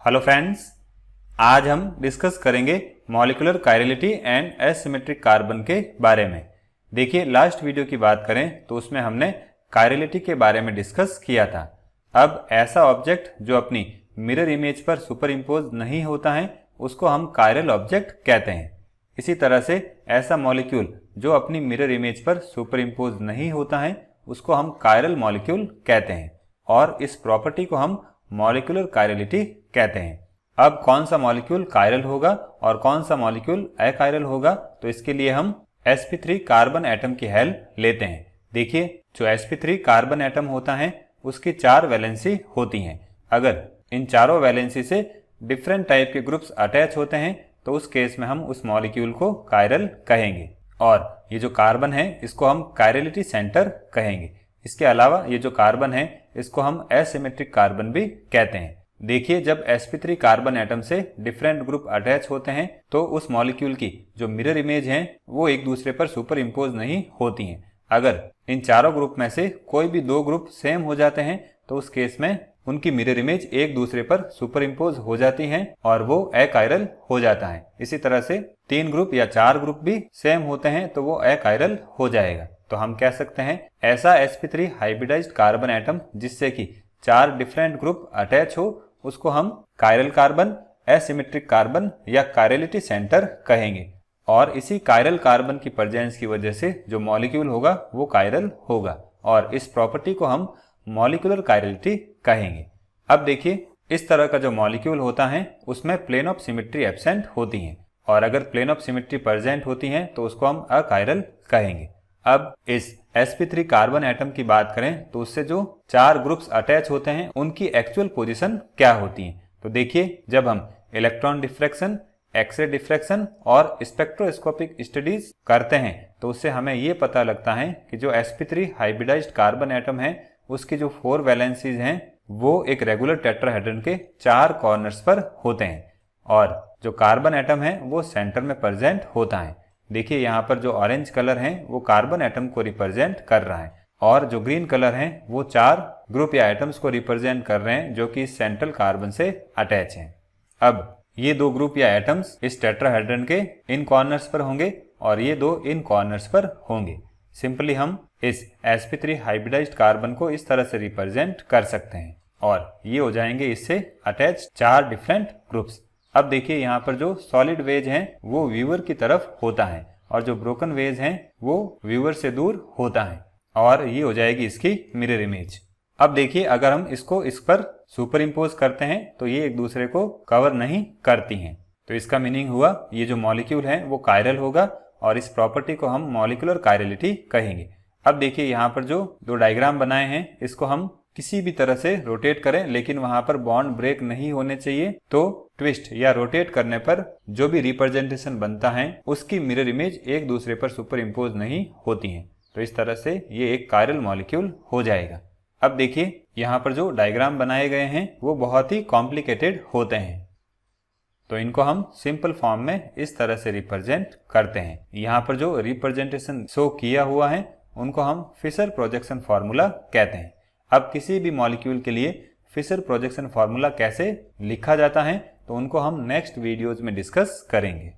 Hello friends, आज हम discuss करेंगे molecular chirality and asymmetric carbon के बारे में। देखिए, लास्ट वीडियो की बात करें तो उसमें हमने कायरलिटी के बारे में डिस्कस किया था। अब ऐसा ऑब्जेक्ट जो अपनी मिरर इमेज पर सुपर इम्पोज नहीं होता है उसको हम कायरल ऑब्जेक्ट कहते हैं। इसी तरह से ऐसा मॉलिक्यूल जो अपनी मिरर इमेज पर सुपर इम्पोज नहीं होता है उसको हम कायरल मॉलिक्यूल कहते हैं और इस प्रॉपर्टी को हम मॉलिक्यूलर कायरलिटी कहते हैं। अब कौन सा मॉलिक्यूल कायरल होगा और कौन सा मॉलिक्यूल अकायरल होगा, तो इसके लिए हम sp3 कार्बन एटम की हेल्प लेते हैं। देखिए, जो sp3 कार्बन एटम होता है उसकी 4 वैलेंसी होती हैं। अगर इन चारों वैलेंसी से डिफरेंट टाइप के ग्रुप्स अटैच होते हैं तो उस केस में हम उस मॉलिक्यूल को कायरल कहेंगे और ये जो कार्बन है इसको हम कायरलिटी सेंटर कहेंगे। इसके अलावा ये जो कार्बन है इसको हम एसिमेट्रिक कार्बन भी कहते हैं। देखिए, जब sp3 कार्बन एटम से डिफरेंट ग्रुप अटैच होते हैं तो उस मॉलिक्यूल की जो मिरर इमेज है वो एक दूसरे पर सुपर इम्पोज नहीं होती हैं। अगर इन चारों ग्रुप में से कोई भी 2 ग्रुप सेम हो जाते हैं तो उस केस में उनकी मिरर इमेज एक दूसरे पर सुपर इम्पोज हो जाती हैं और वो अकायरल हो जाता है। इसी तरह से 3 ग्रुप या 4 ग्रुप भी सेम होते हैं तो वो अकायरल हो जाएगा। तो हम कह सकते हैं ऐसा sp3 हाइब्रिडाइज्ड कार्बन एटम जिससे कि 4 डिफरेंट ग्रुप अटैच हो उसको हम कायरल कार्बन, एसिमेट्रिक कार्बन या कायरलिटी सेंटर कहेंगे। और इसी कायरल कार्बन की प्रेजेंस की वजह से जो मॉलिक्यूल होगा वो कायरल होगा और इस प्रॉपर्टी को हम मॉलिक्यूलर कायरलिटी कहेंगे। अब देखिए, इस तरह का जो मॉलिक्यूल होता है उसमें प्लेन ऑफ सिमेट्री एब्सेंट होती है और अगर प्लेन ऑफ सिमेट्री प्रेजेंट होती है तो उसको हम अकायरल कहेंगे। अब इस sp3 कार्बन एटम की बात करें तो उससे जो 4 ग्रुप्स अटैच होते हैं उनकी एक्चुअल पोजीशन क्या होती है। तो देखिए, जब हम इलेक्ट्रॉन डिफ्रैक्शन, एक्सरे डिफ्रैक्शन और स्पेक्ट्रोस्कोपिक स्टडीज करते हैं तो उससे हमें ये पता लगता है कि जो sp3 हाइब्रिडाइज्ड कार्बन एटम है उसकी जो 4 वैलेंसीज हैं वो एक रेगुलर टेट्राहेड्रन के 4 कॉर्नर्स पर होते हैं और जो कार्बन एटम है वो सेंटर में प्रेजेंट होता है। देखिए, यहाँ पर जो ऑरेंज कलर है वो कार्बन एटम को रिप्रेजेंट कर रहा है और जो ग्रीन कलर है वो 4 ग्रुप या एटम्स को रिप्रेजेंट कर रहे हैं जो कि सेंट्रल कार्बन से अटैच हैं। अब ये 2 ग्रुप या एटम्स इस टेट्राहेड्रन के इन कॉर्नर्स पर होंगे और ये 2 इन कॉर्नर्स पर होंगे। सिंपली हम इस sp3 हाइब्रिडाइज्ड कार्बन को इस तरह से रिप्रेजेंट कर सकते हैं और ये हो जाएंगे इससे अटैच 4 डिफरेंट ग्रुप्स। अब देखिए, यहाँ पर जो सॉलिड वेज है वो व्यूअर की तरफ होता है और जो ब्रोकन वेज है वो व्यूअर से दूर होता है और ये हो जाएगी इसकी मिरर इमेज। अब देखिए, अगर हम इसको इस पर सुपर इम्पोज करते हैं तो ये एक दूसरे को कवर नहीं करती हैं। तो इसका मीनिंग हुआ ये जो मॉलिक्यूल है वो कायरल होगा और इस प्रॉपर्टी को हम मॉलिक्यूलर कायरलिटी कहेंगे। अब देखिए, यहाँ पर जो 2 डायग्राम बनाए हैं इसको हम किसी भी तरह से रोटेट करें लेकिन वहां पर बॉन्ड ब्रेक नहीं होने चाहिए, तो ट्विस्ट या रोटेट करने पर जो भी रिप्रेजेंटेशन बनता है उसकी मिरर इमेज एक दूसरे पर सुपर इम्पोज नहीं होती है। तो इस तरह से ये एक कायरल मॉलिक्यूल हो जाएगा। अब देखिए, यहाँ पर जो डायग्राम बनाए गए हैं वो बहुत ही कॉम्प्लिकेटेड होते हैं तो इनको हम सिंपल फॉर्म में इस तरह से रिप्रेजेंट करते हैं। यहाँ पर जो रिप्रेजेंटेशन शो किया हुआ है उनको हम फिशर प्रोजेक्शन फार्मूला कहते हैं। अब किसी भी मॉलिक्यूल के लिए फिशर प्रोजेक्शन फार्मूला कैसे लिखा जाता है तो उनको हम नेक्स्ट वीडियोज में डिस्कस करेंगे।